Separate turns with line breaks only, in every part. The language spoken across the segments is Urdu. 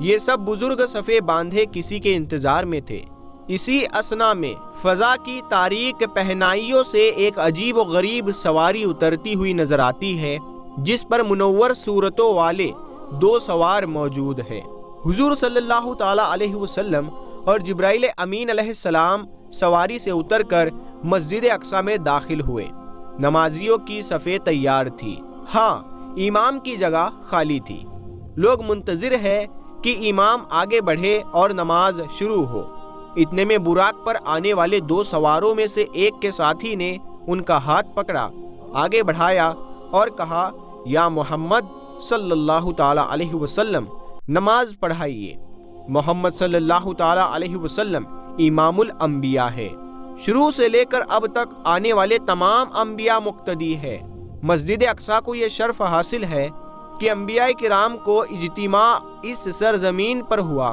یہ سب بزرگ صفے باندھے کسی کے انتظار میں تھے۔ اسی اسنا میں فضا کی تاریک پہنائیوں سے ایک عجیب و غریب سواری اترتی ہوئی نظر آتی ہے، جس پر منور صورتوں والے 2 سوار موجود ہیں۔ حضور صلی اللہ تعالی علیہ وسلم اور جبرائیل امین علیہ السلام سواری سے اتر کر مسجد اقصی میں داخل ہوئے۔ نمازیوں کی صفیں تیار تھی، ہاں امام کی جگہ خالی تھی۔ لوگ منتظر ہے کہ امام آگے بڑھے اور نماز شروع ہو۔ اتنے میں براق پر آنے والے 2 سواروں میں سے ایک کے ساتھی نے ان کا ہاتھ پکڑا، آگے بڑھایا اور کہا، یا محمد صلی اللہ تعالی علیہ وسلم نماز پڑھائیے۔ محمد صلی اللہ تعالی علیہ وسلم امام الانبیاء ہے، شروع سے لے کر اب تک آنے والے تمام انبیاء مقتدی ہے۔ مسجد اقصی کو یہ شرف حاصل ہے کہ انبیاء کرام کو اجتماع اس سرزمین پر ہوا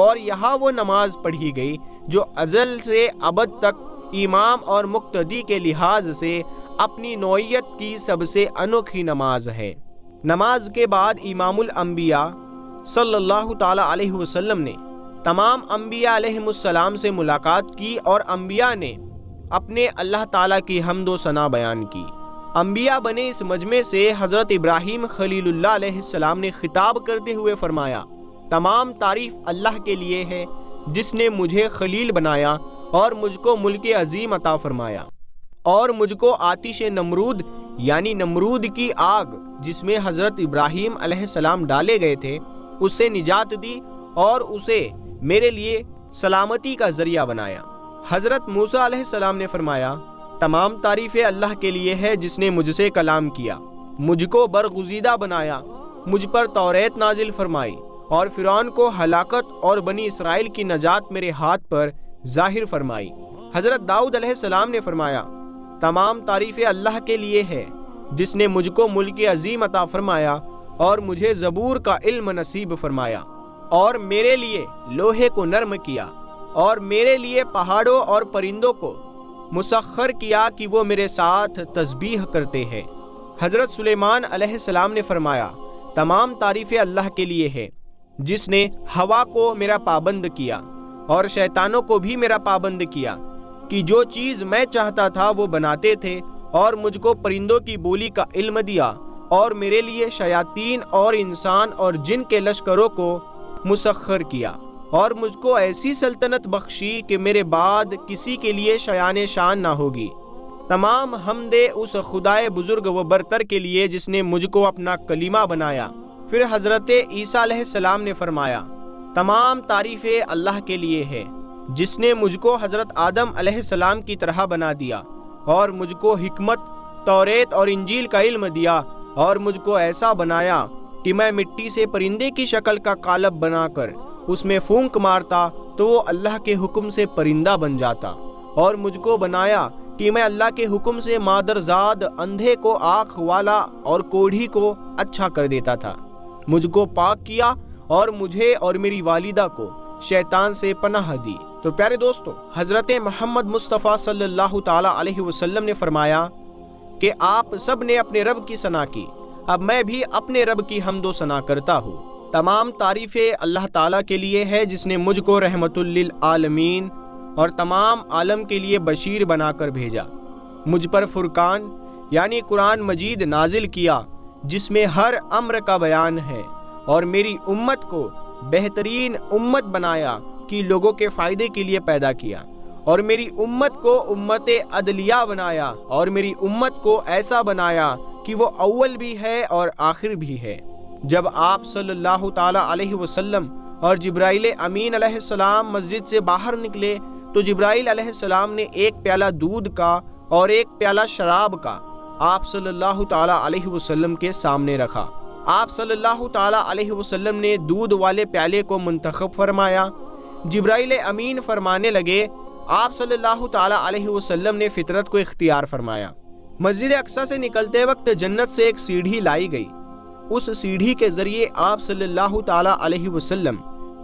اور یہاں وہ نماز پڑھی گئی جو ازل سے ابد تک امام اور مقتدی کے لحاظ سے اپنی نوعیت کی سب سے انوکھی نماز ہے۔ نماز کے بعد امام الانبیاء صلی اللہ تعالی علیہ وسلم نے تمام انبیاء علیہ السلام سے ملاقات کی اور انبیاء نے اپنے اللہ تعالیٰ کی حمد و ثنا بیان کی۔ انبیاء بنے اس مجمع سے حضرت ابراہیم خلیل اللہ علیہ السلام نے خطاب کرتے ہوئے فرمایا، تمام تعریف اللہ کے لیے ہے جس نے مجھے خلیل بنایا اور مجھ کو ملک عظیم عطا فرمایا، اور مجھ کو آتش نمرود یعنی نمرود کی آگ جس میں حضرت ابراہیم علیہ السلام ڈالے گئے تھے اس سے نجات دی اور اسے میرے لیے سلامتی کا ذریعہ بنایا۔ حضرت موسیٰ علیہ السلام نے فرمایا، تمام تعریفیں اللہ کے لیے ہے جس نے مجھ سے کلام کیا، مجھ کو برگزیدہ بنایا، مجھ پر توریت نازل فرمائی اور فرعون کو ہلاکت اور بنی اسرائیل کی نجات میرے ہاتھ پر ظاہر فرمائی۔ حضرت داؤد علیہ السلام نے فرمایا، تمام تعریفیں اللہ کے لیے ہے جس نے مجھ کو ملک عظیم عطا فرمایا اور مجھے زبور کا علم نصیب فرمایا اور میرے لیے لوہے کو نرم کیا اور میرے لیے پہاڑوں اور پرندوں کو مسخر کیا کہ وہ میرے ساتھ تسبیح کرتے ہیں۔ حضرت سلیمان علیہ السلام نے فرمایا، تمام تعریفیں اللہ کے لیے ہے جس نے ہوا کو میرا پابند کیا اور شیطانوں کو بھی میرا پابند کیا کہ جو چیز میں چاہتا تھا وہ بناتے تھے، اور مجھ کو پرندوں کی بولی کا علم دیا اور میرے لیے شیاطین اور انسان اور جن کے لشکروں کو مسخر کیا، اور مجھ کو ایسی سلطنت بخشی کہ میرے بعد کسی کے لیے شایان شان نہ ہوگی۔ تمام حمد اس خدائے بزرگ و برتر کے لیے جس نے مجھ کو اپنا کلیمہ بنایا۔ پھر حضرت عیسیٰ علیہ السلام نے فرمایا، تمام تعریفیں اللہ کے لیے ہے جس نے مجھ کو حضرت آدم علیہ السلام کی طرح بنا دیا اور مجھ کو حکمت، توریت اور انجیل کا علم دیا اور مجھ کو ایسا بنایا کہ میں مٹی سے پرندے کی شکل کا قالب بنا کر اس میں پھونک مارتا تو وہ اللہ کے حکم سے پرندہ بن جاتا، اور مجھ کو بنایا کہ میں اللہ کے حکم سے مادرزاد اندھے کو آنکھ والا اور کوڑھی کو اچھا کر دیتا تھا۔ مجھ کو پاک کیا اور مجھے اور میری والدہ کو شیطان سے پناہ دی۔ تو پیارے دوستو، حضرت محمد مصطفیٰ صلی اللہ تعالی علیہ وسلم نے فرمایا کہ آپ سب نے اپنے رب کی ثنا کی، اب میں بھی اپنے رب کی حمد و ثنا کرتا ہوں۔ تمام تعریفیں اللہ تعالیٰ کے لیے ہے جس نے مجھ کو رحمت للعالمین اور تمام عالم کے لیے بشیر بنا کر بھیجا، مجھ پر فرقان یعنی قرآن مجید نازل کیا جس میں ہر امر کا بیان ہے، اور میری امت کو بہترین امت بنایا کہ لوگوں کے فائدے کے لیے پیدا کیا، اور میری امت کو امت عدلیہ بنایا، اور میری امت کو ایسا بنایا کہ وہ اول بھی ہے اور آخر بھی ہے۔ جب آپ صلی اللہ تعالی علیہ وسلم اور جبرائیل امین علیہ السلام مسجد سے باہر نکلے تو جبرائیل علیہ السلام نے ایک پیالہ دودھ کا اور ایک پیالہ شراب کا آپ صلی اللہ تعالی علیہ وسلم کے سامنے رکھا۔ آپ صلی اللہ تعالی علیہ وسلم نے دودھ والے پیالے کو منتخب فرمایا۔ جبرائیل امین فرمانے لگے، آپ صلی اللہ تعالی علیہ وسلم نے فطرت کو اختیار فرمایا۔ مسجد اقصی سے نکلتے وقت جنت سے ایک سیڑھی لائی گئی، اس سیڑھی کے ذریعے آپ صلی اللہ تعالی علیہ وسلم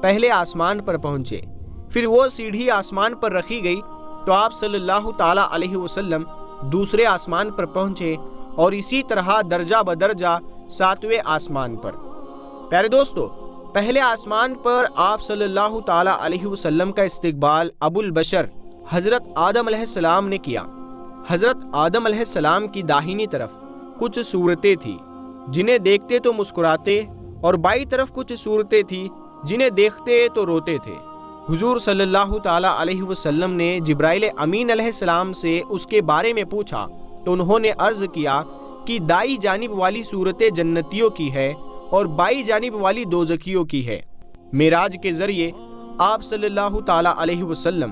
پہلے آسمان پر پہنچے، پھر وہ سیڑھی آسمان پر رکھی گئی تو آپ صلی اللہ تعالی علیہ وسلم دوسرے آسمان پر پہنچے، اور اسی طرح درجہ بدرجہ 7ویں آسمان پر۔ پیارے دوستو، پہلے آسمان پر آپ صلی اللہ تعالی علیہ وسلم کا استقبال ابو البشر حضرت آدم علیہ السلام نے کیا۔ حضرت آدم علیہ السلام کی داہنی طرف کچھ صورتیں تھیں جنہیں دیکھتے تو مسکراتے، اور بائیں طرف کچھ صورتیں تھیں جنہیں دیکھتے تو روتے تھے۔ حضور صلی اللہ تعالی علیہ وسلم نے جبرائیل امین علیہ السلام سے اس کے بارے میں پوچھا تو انہوں نے عرض کیا کہ دائیں جانب والی صورت جنتیوں کی ہے اور بائیں جانب والی دوزخیوں کی ہے۔ معراج کے ذریعے آپ صلی اللہ تعالی علیہ وسلم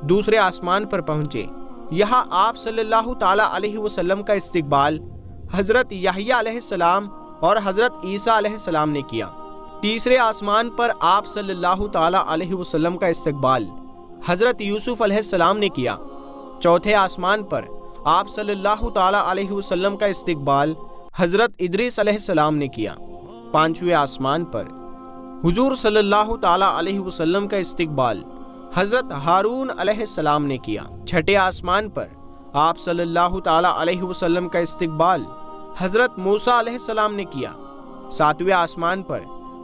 دوسرے آسمان پر پہنچے۔ یہاں آپ صلی اللہ تعالی علیہ وسلم کا استقبال حضرت یحییٰ علیہ السلام اور حضرت عیسیٰ علیہ السلام نے کیا۔ تیسرے آسمان پر آپ صلی اللہ تعالی علیہ وسلم کا استقبال حضرت یوسف علیہ السلام نے کیا۔ چوتھے آسمان پر آپ صلی اللہ تعالی علیہ وسلم کا استقبال حضرت ادریس علیہ السلام نے کیا۔ پانچویں آسمان پر حضور صلی اللہ تعالی علیہ وسلم کا استقبال حضرت ہارون علیہ السلام نے کیا۔ چھٹے آسمان پر آپ صلی اللہ تعالی علیہ وسلم کا استقبال حضرت موسیٰ علیہ السلام نے کیا۔ ساتویں آسمان پر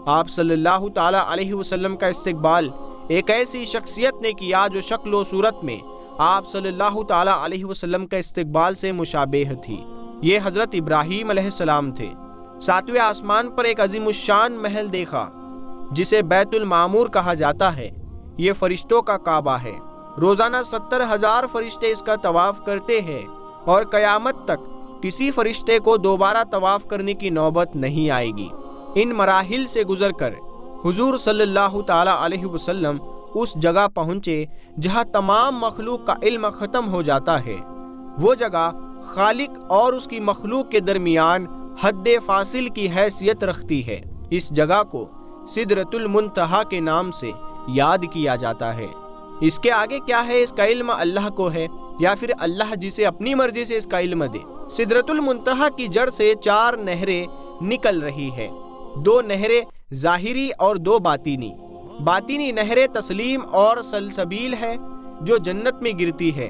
آپ صلی اللہ تعالی علیہ وسلم کا استقبال ایک ایسی شخصیت نے کیا جو شکل و صورت میں آپ صلی اللہ تعالی علیہ وسلم کا استقبال سے مشابہ تھی۔ یہ حضرت ابراہیم علیہ السلام تھے۔ ساتویں آسمان پر ایک عظیم الشان محل دیکھا جسے بیت المعمور کہا جاتا ہے۔ یہ فرشتوں کا کعبہ ہے۔ روزانہ 70,000 فرشتے اس کا طواف کرتے ہیں اور قیامت تک کسی فرشتے کو دوبارہ طواف کرنے کی نوبت نہیں آئے گی۔ ان مراحل سے گزر کر حضور صلی اللہ تعالی علیہ وسلم اس جگہ پہنچے جہاں تمام مخلوق کا علم ختم ہو جاتا ہے۔ وہ جگہ خالق اور اس کی مخلوق کے درمیان حد فاصل کی حیثیت رکھتی ہے۔ اس جگہ کو سدرۃ المنتہا کے نام سے یاد کیا جاتا ہے۔ اس کے آگے کیا ہے اس کا علم اللہ کو ہے، یا پھر اللہ جسے اپنی مرضی سے اس کا علم دے۔ سدرۃ المنتہا کی جڑ سے 4 نہریں نکل رہی ہے، 2 نہریں ظاہری اور 2 باطینی۔ باطینی نہر تسلیم اور سلسبیل ہے جو جنت میں گرتی ہے،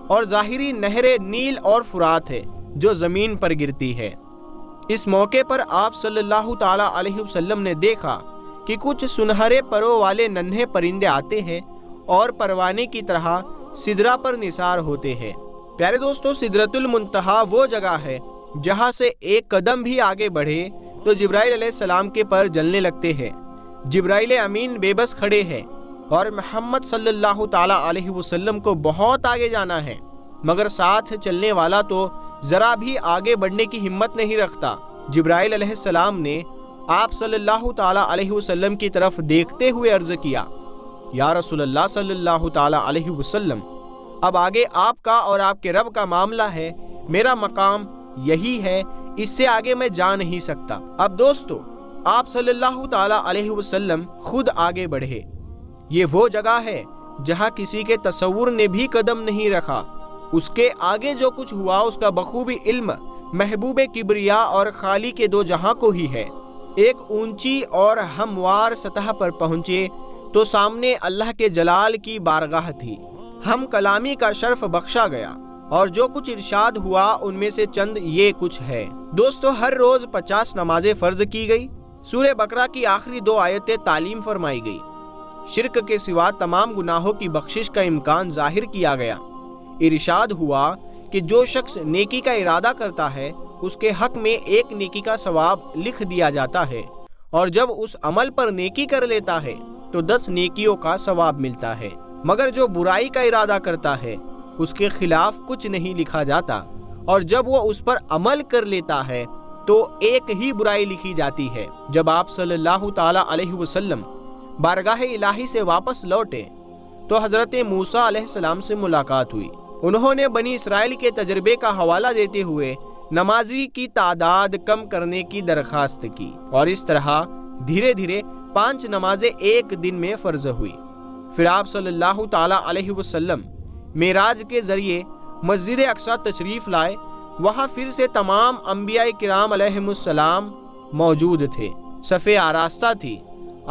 اور ظاہری نہر نیل اور فرات ہے جو زمین پر گرتی ہے۔ اس موقع پر آپ صلی اللہ تعالی علیہ وسلم نے دیکھا کہ کچھ سنہرے پروں والے ننھے پرندے آتے ہیں اور پروانے کی طرح سدرہ پر نثار ہوتے ہیں۔ پیارے دوستو، سدرۃ المنتہا وہ جگہ ہے جہاں سے ایک قدم بھی آگے بڑھے تو جبرائیل علیہ السلام کے پر جلنے لگتے ہیں۔ جبرائیل امین بے بس کھڑے ہیں اور محمد صلی اللہ تعالی علیہ وسلم کو بہت آگے جانا ہے، مگر ساتھ چلنے والا تو ذرا بھی آگے بڑھنے کی ہمت نہیں رکھتا۔ جبرائیل علیہ السلام نے آپ صلی اللہ تعالی علیہ وسلم کی طرف دیکھتے ہوئے عرض کیا، یا رسول اللہ صلی اللہ تعالی علیہ وسلم، اب آگے آپ کا اور آپ کے رب کا معاملہ ہے، میرا مقام یہی ہے، اس سے آگے میں جا نہیں سکتا۔ اب دوستو، آپ صلی اللہ تعالی علیہ وسلم خود آگے بڑھے۔ یہ وہ جگہ ہے جہاں کسی کے تصور نے بھی قدم نہیں رکھا۔ اس کے آگے جو کچھ ہوا اس کا بخوبی علم محبوب کبریا اور خالی کے 2 جہاں کو ہی ہے۔ ایک اونچی اور ہموار سطح پر پہنچے تو سامنے اللہ کے جلال کی بارگاہ تھی۔ ہم کلامی کا شرف بخشا گیا اور جو کچھ ارشاد ہوا ان میں سے چند یہ کچھ ہے۔ دوستو، ہر روز 50 نمازیں فرض کی گئی۔ سورہ بقرہ کی آخری 2 آیتیں تعلیم فرمائی گئی۔ شرک کے سوا تمام گناہوں کی بخشش کا امکان ظاہر کیا گیا۔ ارشاد ہوا کہ جو شخص نیکی کا ارادہ کرتا ہے اس کے حق میں 1 نیکی کا ثواب لکھ دیا جاتا ہے، اور جب اس عمل پر نیکی کر لیتا ہے تو 10 نیکیوں کا ثواب ملتا ہے، مگر جو برائی کا ارادہ کرتا ہے اس کے خلاف کچھ نہیں لکھا جاتا، اور جب وہ اس پر عمل کر لیتا ہے تو 1 ہی برائی لکھی جاتی ہے۔ جب آپ صلی اللہ تعالی علیہ وسلم بارگاہ الہی سے واپس لوٹے تو حضرت موسیٰ علیہ السلام سے ملاقات ہوئی۔ انہوں نے بنی اسرائیل کے تجربے کا حوالہ دیتے ہوئے نمازی کی تعداد کم کرنے کی درخواست کی، اور اس طرح دھیرے دھیرے 5 نمازیں ایک دن میں فرض ہوئی۔ پھر آپ صلی اللہ تعالی علیہ وسلم معراج کے ذریعے مسجد اقصی تشریف لائے۔ وہاں پھر سے تمام انبیاء کرام علیہم السلام موجود تھے، صف آراستہ تھی۔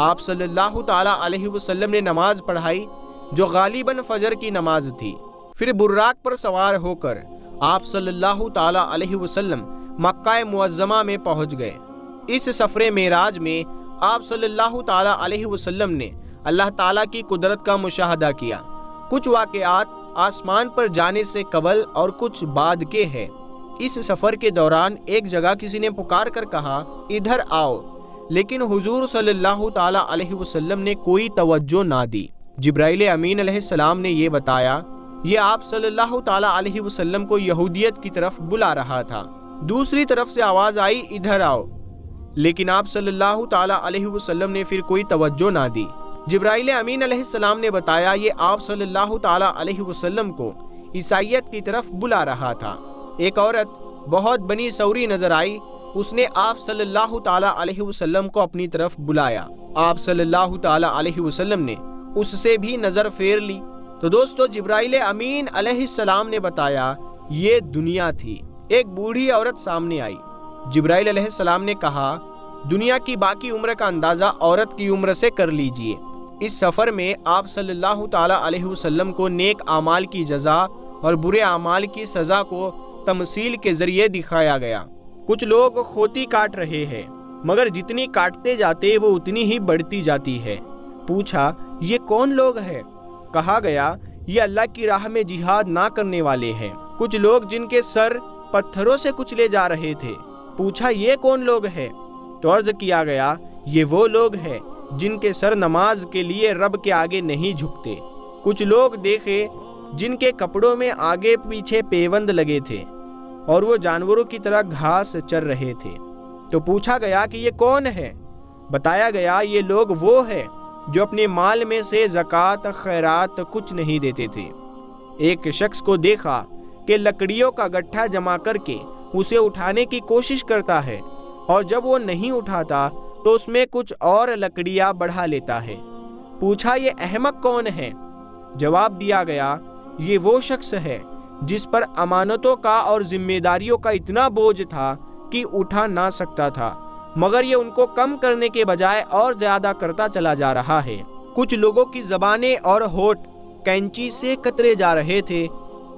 آپ صلی اللہ تعالی علیہ وسلم نے نماز پڑھائی جو غالباً فجر کی نماز تھی۔ پھر براق پر سوار ہو کر آپ صلی اللہ تعالی علیہ وسلم مکہ معظمہ میں پہنچ گئے۔ اس سفر معراج میں آپ صلی اللہ تعالیٰ علیہ وسلم نے اللہ تعالیٰ کی قدرت کا مشاہدہ کیا۔ کچھ واقعات آسمان پر جانے سے قبل اور کچھ بعد کے ہیں۔ اس سفر کے دوران ایک جگہ کسی نے پکار کر کہا ادھر آؤ، لیکن حضور صلی اللہ تعالیٰ علیہ وسلم نے کوئی توجہ نہ دی۔ جبرائیل امین علیہ السلام نے یہ بتایا یہ آپ صلی اللہ تعالیٰ علیہ وسلم کو یہودیت کی طرف بلا رہا تھا۔ دوسری طرف سے آواز آئی ادھر آؤ، لیکن آپ صلی اللہ تعالیٰ علیہ وسلم نے پھر کوئی توجہ نہ دی۔ جبرائیل امین علیہ السلام نے بتایا یہ آپ صلی اللہ تعالیٰ علیہ وسلم کو عیسائیت کی طرف بلا رہا تھا۔ ایک عورت بہت بنی سوری نظر آئی، اس نے آپ صلی اللہ تعالیٰ علیہ وسلم کو اپنی طرف بلایا۔ آپ صلی اللہ تعالیٰ علیہ وسلم نے اس سے بھی نظر پھیر لی۔ تو دوستو جبرائیل امین علیہ السلام نے بتایا یہ دنیا تھی۔ ایک بوڑھی عورت سامنے آئی۔ جبرائیل علیہ السلام نے کہا دنیا کی باقی عمر کا اندازہ عورت کی عمر سے کر لیجئے۔ اس سفر میں آپ صلی اللہ تعالیٰ علیہ وسلم کو نیک اعمال کی جزا اور برے اعمال کی سزا کو تمثیل کے ذریعے دکھایا گیا۔ کچھ لوگ کھوتی کاٹ رہے ہیں، مگر جتنی کاٹتے جاتے وہ اتنی ہی بڑھتی جاتی ہے۔ پوچھا یہ کون لوگ ہیں؟ کہا گیا یہ اللہ کی راہ میں جہاد نہ کرنے والے ہیں۔ کچھ لوگ جن کے سر پتھروں سے کچلے جا رہے تھے۔ پوچھا یہ کون لوگ ہیں؟ تو عرض کیا گیا یہ وہ لوگ ہیں جن کے سر نماز کے لیے رب کے آگے نہیں جھکتے۔ کچھ لوگ دیکھے جن کے کپڑوں میں آگے پیچھے پیوند لگے تھے اور وہ جانوروں کی طرح گھاس چر رہے تھے۔ تو پوچھا گیا کہ یہ کون ہے؟ بتایا گیا یہ لوگ وہ ہیں جو اپنے مال میں سے زکوٰۃ خیرات کچھ نہیں دیتے تھے۔ ایک شخص کو دیکھا کہ لکڑیوں کا گٹھا جمع کر کے اسے اٹھانے کی کوشش کرتا ہے، اور جب وہ نہیں اٹھاتا تو اس میں کچھ اور لکڑیاں بڑھا لیتا ہے۔ پوچھا یہ احمق کون ہے؟ جواب دیا گیا یہ وہ شخص ہے جس پر امانتوں کا اور ذمہ داریوں کا اتنا بوجھ تھا کہ اٹھا نہ سکتا تھا، مگر یہ ان کو کم کرنے کے بجائے اور زیادہ کرتا چلا جا رہا ہے۔ کچھ لوگوں کی زبانیں اور ہونٹ کینچی سے کترے جا رہے تھے۔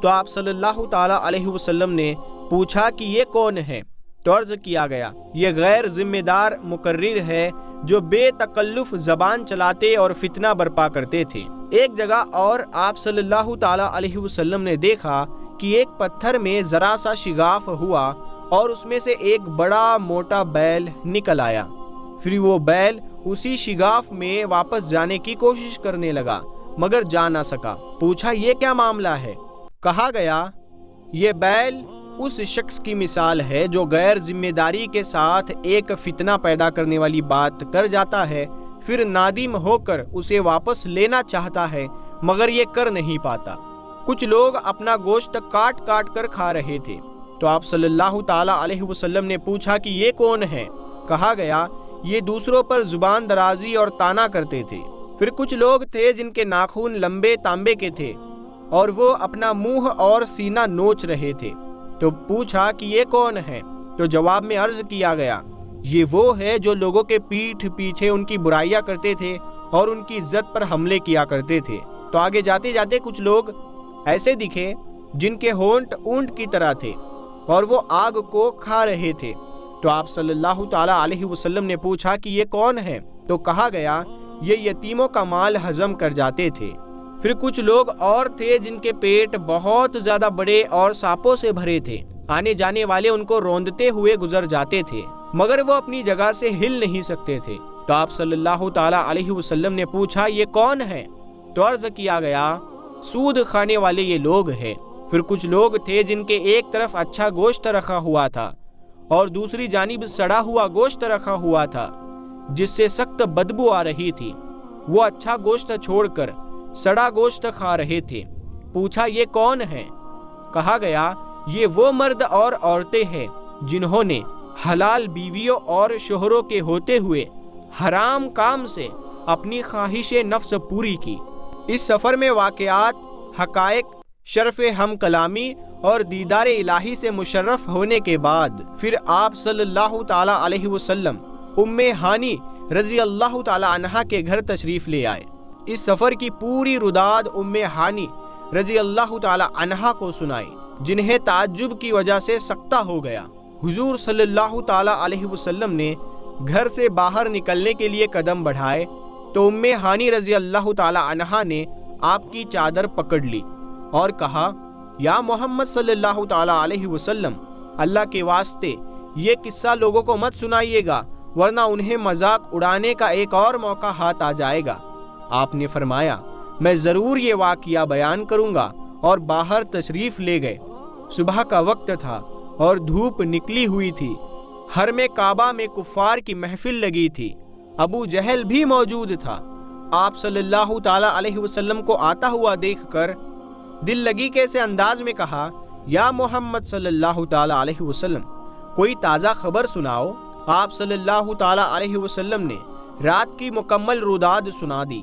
تو آپ صلی اللہ تعالیٰ علیہ وسلم نے پوچھا کہ یہ کون ہے؟ تو عرض کیا گیا یہ غیر ذمہ دار مقرر ہے جو بے تکلف زبان چلاتے اور فتنہ برپا کرتے تھے۔ ایک جگہ اور آپ صلی اللہ تعالیٰ علیہ وسلم نے دیکھا کہ ایک پتھر میں ذرا سا شگاف ہوا اور اس میں سے ایک بڑا موٹا بیل نکل آیا۔ پھر وہ بیل اسی شگاف میں واپس جانے کی کوشش کرنے لگا مگر جا نہ سکا۔ پوچھا یہ کیا معاملہ ہے؟ کہا گیا یہ بیل اس شخص کی مثال ہے جو غیر ذمہ داری کے ساتھ ایک فتنہ پیدا کرنے والی بات کر جاتا ہے، پھر نادم ہو کر اسے واپس لینا چاہتا ہے مگر یہ کر نہیں پاتا۔ کچھ لوگ اپنا گوشت کاٹ کاٹ کر کھا رہے تھے۔ تو آپ صلی اللہ تعالیٰ علیہ وسلم نے پوچھا کہ یہ کون ہے؟ کہا گیا یہ دوسروں پر زبان درازی اور طعنہ کرتے تھے۔ پھر کچھ لوگ تھے جن کے ناخن لمبے تانبے کے تھے اور وہ اپنا منہ اور سینہ نوچ رہے تھے۔ تو پوچھا کہ یہ کون ہے؟ تو جواب میں عرض کیا گیا یہ وہ ہے جو لوگوں کے پیٹھ پیچھے ان کی برائیاں کرتے تھے اور ان کی عزت پر حملے کیا کرتے تھے۔ تو آگے جاتے جاتے کچھ لوگ ایسے دکھے جن کے ہونٹ اونٹ کی طرح تھے اور وہ آگ کو کھا رہے تھے۔ تو آپ صلی اللہ تعالیٰ علیہ وسلم نے پوچھا کہ یہ کون ہے؟ تو کہا گیا یہ یتیموں کا مال ہضم کر جاتے تھے۔ پھر کچھ لوگ اور تھے جن کے پیٹ بہت زیادہ بڑے اور سانپوں سے بھرے تھے۔ آنے جانے والے ان کو روندتے ہوئے گزر جاتے تھے مگر وہ اپنی جگہ سے ہل نہیں سکتے تھے۔ تو آپ صلی اللہ تعالیٰ علیہ وسلم نے پوچھا یہ کون ہے؟ تو عرض کیا گیا سود کھانے والے یہ لوگ ہیں۔ پھر کچھ لوگ تھے جن کے ایک طرف اچھا گوشت رکھا ہوا تھا اور دوسری جانب سڑا ہوا گوشت رکھا ہوا تھا جس سے سخت بدبو آ رہی تھی۔ وہ اچھا گوشت چھوڑ کر سڑا گوشت کھا رہے تھے۔ پوچھا یہ کون ہے؟ کہا گیا یہ وہ مرد اور عورتیں ہیں جنہوں نے حلال بیویوں اور شوہروں کے ہوتے ہوئے حرام کام سے اپنی خواہش نفس پوری کی۔ اس سفر میں واقعات، حقائق، شرف ہم کلامی اور دیدار الہی سے مشرف ہونے کے بعد پھر آپ صلی اللہ تعالیٰ علیہ وسلم ام ہانی رضی اللہ تعالیٰ عنہا کے گھر تشریف لے آئے۔ اس سفر کی پوری رداد ام ہانی رضی اللہ تعالیٰ عنہا کو سنائی، جنہیں تعجب کی وجہ سے سکتہ ہو گیا۔ حضور صلی اللہ تعالیٰ علیہ وسلم نے گھر سے باہر نکلنے کے لیے قدم بڑھائے تو ام ہانی رضی اللہ تعالی عنہا نے آپ کی چادر پکڑ لی اور کہا، یا محمد صلی اللہ تعالی علیہ وسلم، اللہ کے واسطے یہ قصہ لوگوں کو مت سنائیے گا ورنہ انہیں مذاق اڑانے کا ایک اور موقع ہاتھ آ جائے گا۔ آپ نے فرمایا، میں ضرور یہ واقعہ بیان کروں گا، اور باہر تشریف لے گئے۔ صبح کا وقت تھا اور دھوپ نکلی ہوئی تھی۔ حرم کعبہ میں کفار کی محفل لگی تھی۔ ابو جہل بھی موجود تھا۔ آپ صلی اللہ تعالی علیہ وسلم کو آتا ہوا دیکھ کر دل لگی کے سے انداز میں کہا، یا محمد صلی اللہ تعالی علیہ وسلم، کوئی تازہ خبر سناؤ۔ آپ صلی اللہ تعالی علیہ وسلم نے رات کی مکمل روداد سنا دی۔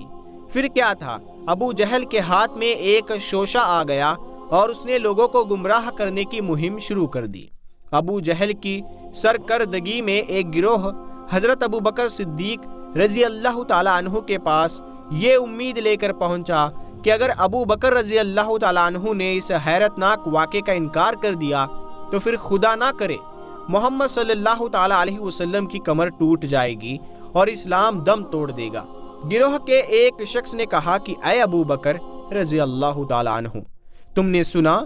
پھر کیا تھا، ابو جہل کے ہاتھ میں ایک شوشہ آ گیا اور اس نے لوگوں کو گمراہ کرنے کی مہم شروع کر دی۔ ابو جہل کی سرکردگی میں ایک گروہ حضرت ابو بکر صدیق رضی اللہ تعالیٰ عنہ کے پاس یہ امید لے کر پہنچا کہ اگر ابو بکر رضی اللہ تعالیٰ عنہ نے اس حیرت ناک واقعے کا انکار کر دیا تو پھر خدا نہ کرے محمد صلی اللہ تعالیٰ علیہ وسلم کی کمر ٹوٹ جائے گی اور اسلام دم توڑ دے گا۔ گروہ کے ایک شخص نے کہا کہ اے ابو بکر رضی اللہ تعالیٰ عنہ، تم نے سنا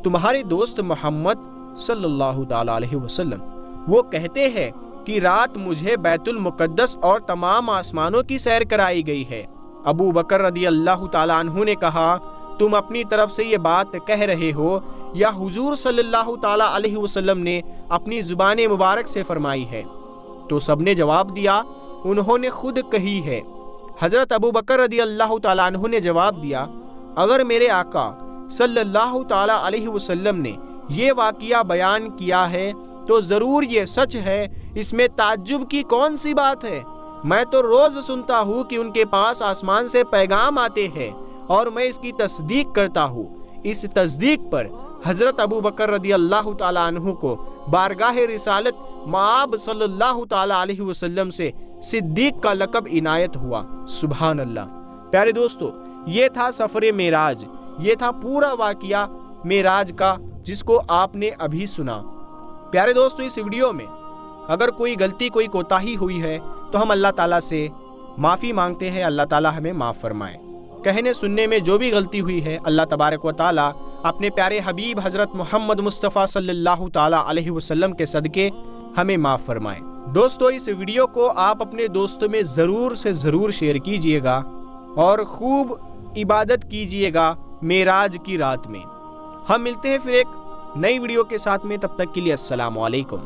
تمہارے دوست محمد صلی اللہ تعالیٰ علیہ وسلم وہ کہتے ہیں کہ رات مجھے بیت المقدس اور تمام آسمانوں کی سیر کرائی گئی ہے۔ ابو بکر رضی اللہ تعالیٰ عنہ نے کہا، تم اپنی طرف سے یہ بات کہہ رہے ہو یا حضور صلی اللہ تعالیٰ علیہ وسلم نے اپنی زبان مبارک سے فرمائی ہے؟ تو سب نے جواب دیا، انہوں نے خود کہی ہے۔ حضرت ابو بکر رضی اللہ تعالیٰ عنہ نے جواب دیا، اگر میرے آقا صلی اللہ تعالیٰ علیہ وسلم نے یہ واقعہ بیان کیا ہے تو ضرور یہ سچ ہے، اس میں تعجب کی کون سی بات ہے؟ میں تو روز سنتا ہوں کہ ان کے پاس آسمان سے پیغام آتے ہیں اور میں اس کی تصدیق کرتا ہوں۔ اس تصدیق پر حضرت ابو بکر رضی اللہ تعالیٰ عنہ کو بارگاہ رسالت مآب صلی اللہ تعالیٰ علیہ وسلم سے صدیق کا لقب عنایت ہوا۔ سبحان اللہ۔ پیارے دوستو، یہ تھا سفر معراج، یہ تھا پورا واقعہ معراج کا جس کو آپ نے ابھی سنا۔ پیارے دوستو، اس ویڈیو میں اگر کوئی غلطی کوئی کوتاہی ہوئی ہے تو ہم اللہ تعالیٰ سے معافی مانگتے ہیں، اللہ تعالیٰ ہمیں معاف فرمائے۔ کہنے سننے میں جو بھی غلطی ہوئی ہے اللہ تبارک و تعالیٰ اپنے پیارے حبیب حضرت محمد مصطفیٰ صلی اللہ تعالیٰ علیہ وسلم کے صدقے ہمیں معاف فرمائے۔ دوستو، اس ویڈیو کو آپ اپنے دوستوں میں ضرور سے ضرور شیئر کیجئے گا اور خوب عبادت کیجئے گا معراج کی رات میں۔ ہم ملتے ہیں پھر ایک نئی ویڈیو کے ساتھ میں، تب تک کے لیے السلام علیکم۔